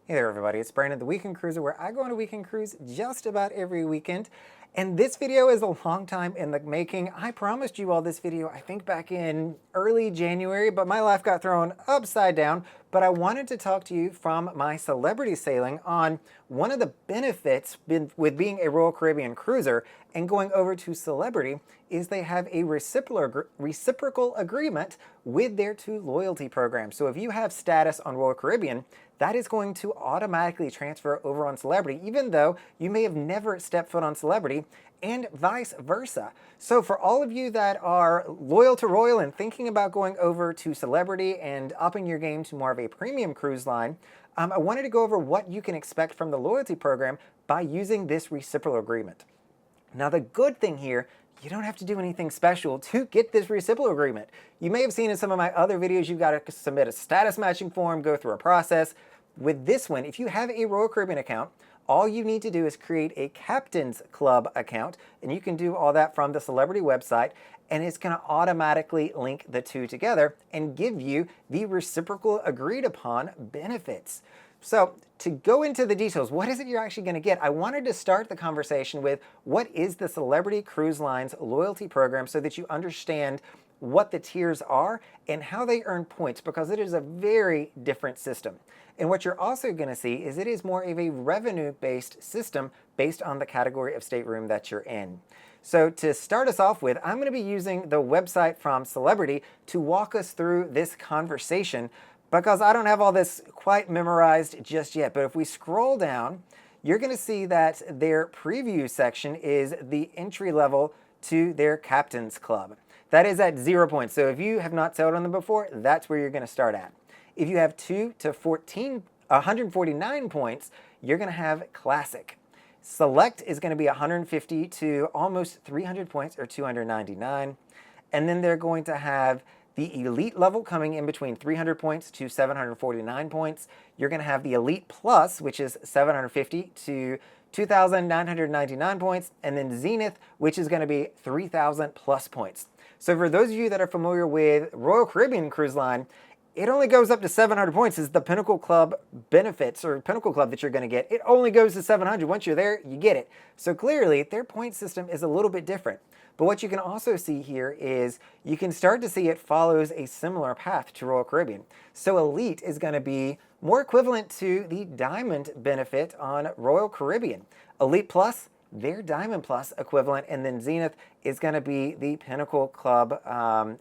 Hey there everybody, it's Brandon, the Weekend Cruiser, where I go on a weekend cruise just about every weekend. And this video is a long time in the making. I promised you all this video, I think back in early January, but my life got thrown upside down. But I wanted to talk to you from my celebrity sailing on one of the benefits with being a Royal Caribbean cruiser and going over to Celebrity is they have a reciprocal agreement with their two loyalty programs. So if you have status on Royal Caribbean, that is going to automatically transfer over on Celebrity, even though you may have never stepped foot on Celebrity, and vice versa. So for all of you that are loyal to Royal and thinking about going over to Celebrity and upping your game to more of a premium cruise line, I wanted to go over what you can expect from the loyalty program by using this reciprocal agreement. Now the good thing here, you don't have to do anything special to get this reciprocal agreement. You may have seen in some of my other videos, you've got to submit a status matching form, go through a process. With this one, if you have a Royal Caribbean account, all you need to do is create a Captain's Club account, and you can do all that from the Celebrity website, and it's going to automatically link the two together and give you the reciprocal agreed upon benefits. So to go into the details, what is it you're actually going to get? I wanted to start the conversation with what is the Celebrity Cruise Lines loyalty program so that you understand what the tiers are and how they earn points, because it is a very different system. And what you're also going to see is it is more of a revenue-based system based on the category of stateroom that you're in. So to start us off with, I'm going to be using the website from Celebrity to walk us through this conversation, because I don't have all this quite memorized just yet. But if we scroll down, you're going to see that their preview section is the entry level to their Captain's Club. That is at 0 points. So if you have not sailed on them before, that's where you're going to start at. If you have 2 to 149 points, you're going to have Classic. Select is going to be 150 to almost 300 points, or 299. And then they're going to have the Elite level coming in between 300 points to 749 points. You're going to have the Elite Plus, which is 750 to 2,999 points. And then Zenith, which is going to be 3,000 plus points. So for those of you that are familiar with Royal Caribbean Cruise Line, it only goes up to 700 points is the Pinnacle Club benefits, or Pinnacle Club that you're going to get. It only goes to 700. Once you're there, you get it. So clearly, their point system is a little bit different. But what you can also see here is you can start to see it follows a similar path to Royal Caribbean. So Elite is going to be more equivalent to the Diamond benefit on Royal Caribbean. Elite Plus, their Diamond Plus equivalent, and then Zenith is going to be the Pinnacle Club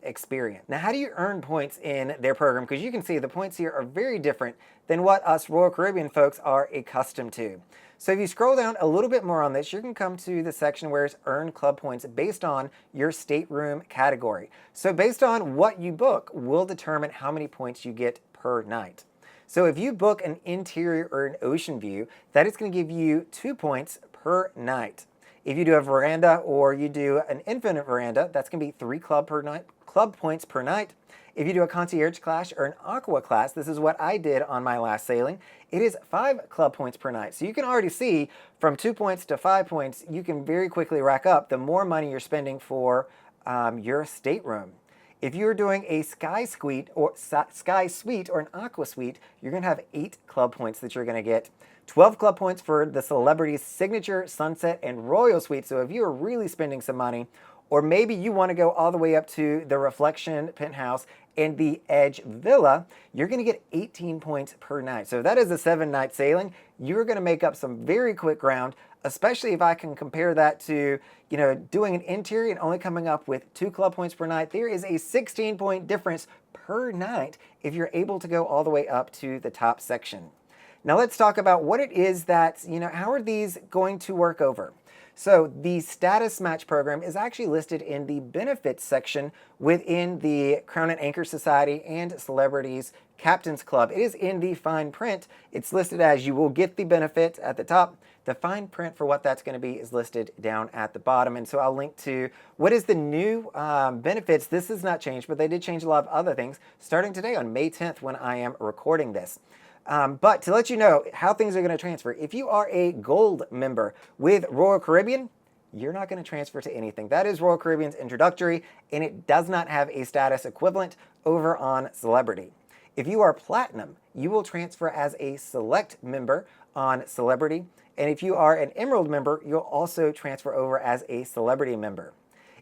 experience. Now, how do you earn points in their program? Because you can see the points here are very different than what us Royal Caribbean folks are accustomed to. So if you scroll down a little bit more on this, you can come to the section where it's earn club points based on your stateroom category. So based on what you book will determine how many points you get per night. So if you book an interior or an ocean view, that is going to give you 2 points per night. If you do a veranda or you do an infinite veranda, that's going to be 3 club points per night. If you do a concierge class or an aqua class, this is what I did on my last sailing, it is 5 club points per night. So you can already see from 2 points to 5 points, you can very quickly rack up the more money you're spending for your stateroom. If you're doing a sky suite or an aqua suite, you're going to have 8 club points that you're going to get. 12 club points for the Celebrity's Signature, Sunset, and Royal Suite. So if you are really spending some money, or maybe you want to go all the way up to the Reflection Penthouse and the Edge Villa, you're going to get 18 points per night. So that is a 7-night sailing. You're going to make up some very quick ground, especially if I can compare that to, doing an interior and only coming up with 2 club points per night. There is a 16-point difference per night if you're able to go all the way up to the top section. Now let's talk about what it is that, how are these going to work over? So the status match program is actually listed in the benefits section within the Crown and Anchor Society and Celebrities Captain's Club. It is in the fine print. It's listed as you will get the benefit at the top. The fine print for what that's going to be is listed down at the bottom. And so I'll link to what is the new benefits. This has not changed, but they did change a lot of other things starting today on May 10th when I am recording this. But to let you know how things are going to transfer, if you are a gold member with Royal Caribbean, you're not going to transfer to anything. That is Royal Caribbean's introductory, and it does not have a status equivalent over on Celebrity. If you are Platinum, you will transfer as a Select member on Celebrity. And if you are an Emerald member, you'll also transfer over as a Celebrity member.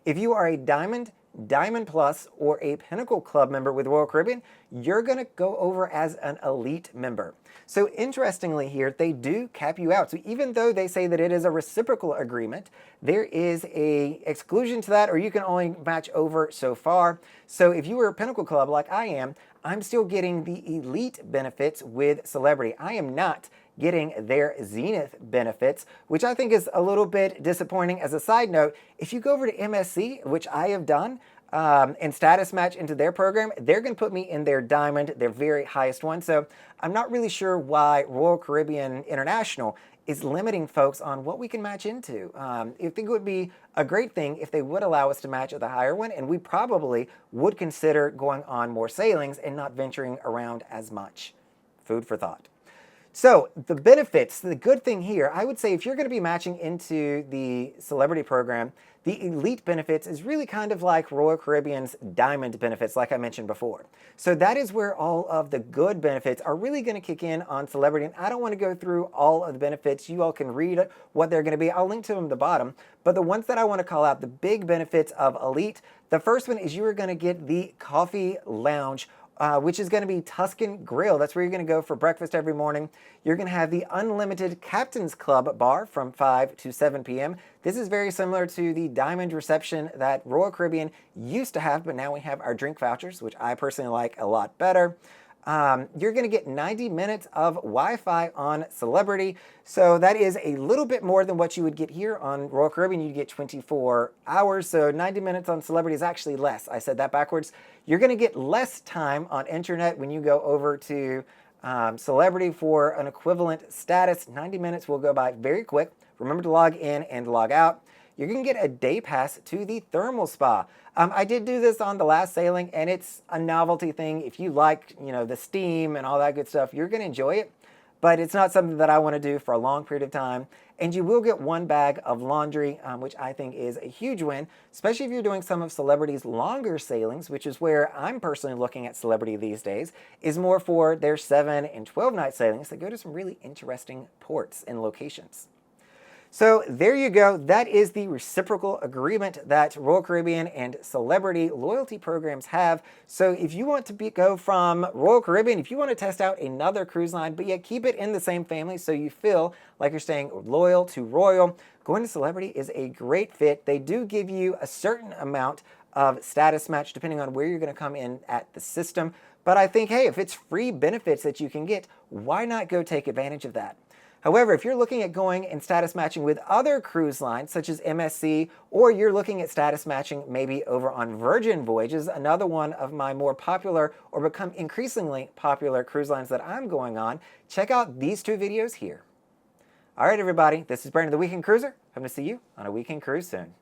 If you are a Diamond, Diamond Plus, or a Pinnacle Club member with Royal Caribbean, you're going to go over as an Elite member. So interestingly here, they do cap you out. So even though they say that it is a reciprocal agreement, there is a exclusion to that, or you can only match over so far. So if you were a Pinnacle Club like I am, I'm still getting the Elite benefits with Celebrity. I am not getting their Zenith benefits, which I think is a little bit disappointing. As a side note, if you go over to MSC, which I have done, and status match into their program, they're going to put me in their Diamond, their very highest one. So I'm not really sure why Royal Caribbean International is limiting folks on what we can match into. I think it would be a great thing if they would allow us to match at the higher one, and we probably would consider going on more sailings and not venturing around as much. Food for thought. So the benefits, the good thing here, I would say if you're going to be matching into the Celebrity program, the Elite benefits is really kind of like Royal Caribbean's Diamond benefits, like I mentioned before. So that is where all of the good benefits are really going to kick in on Celebrity. And I don't want to go through all of the benefits. You all can read what they're going to be. I'll link to them at the bottom. But the ones that I want to call out, the big benefits of Elite, the first one is you are going to get the coffee lounge, which is going to be Tuscan Grill. That's where you're going to go for breakfast every morning. You're going to have the unlimited Captain's Club bar from 5 to 7 p.m. This is very similar to the Diamond reception that Royal Caribbean used to have, but now we have our drink vouchers, which I personally like a lot better. You're going to get 90 minutes of Wi-Fi on Celebrity. So that is a little bit more than what you would get here on Royal Caribbean. You get 24 hours. So 90 minutes on Celebrity is actually less. I said that backwards. You're going to get less time on internet when you go over to Celebrity for an equivalent status. 90 minutes will go by very quick. Remember to log in and log out. You're going to get a day pass to the thermal spa. I did do this on the last sailing, and it's a novelty thing. If you like, the steam and all that good stuff, you're going to enjoy it. But it's not something that I want to do for a long period of time. And you will get one bag of laundry, which I think is a huge win, especially if you're doing some of Celebrity's longer sailings, which is where I'm personally looking at Celebrity these days, is more for their 7 and 12 night sailings that go to some really interesting ports and locations. So there you go. That is the reciprocal agreement that Royal Caribbean and Celebrity loyalty programs have. So if you want to go from Royal Caribbean, if you want to test out another cruise line, but yet keep it in the same family so you feel like you're staying loyal to Royal, going to Celebrity is a great fit. They do give you a certain amount of status match depending on where you're going to come in at the system. But I think, hey, if it's free benefits that you can get, why not go take advantage of that? However, if you're looking at going and status matching with other cruise lines, such as MSC, or you're looking at status matching maybe over on Virgin Voyages, another one of my more popular or become increasingly popular cruise lines that I'm going on, check out these two videos here. All right, everybody, this is Brandon, the Weekend Cruiser. Hope to see you on a Weekend Cruise soon.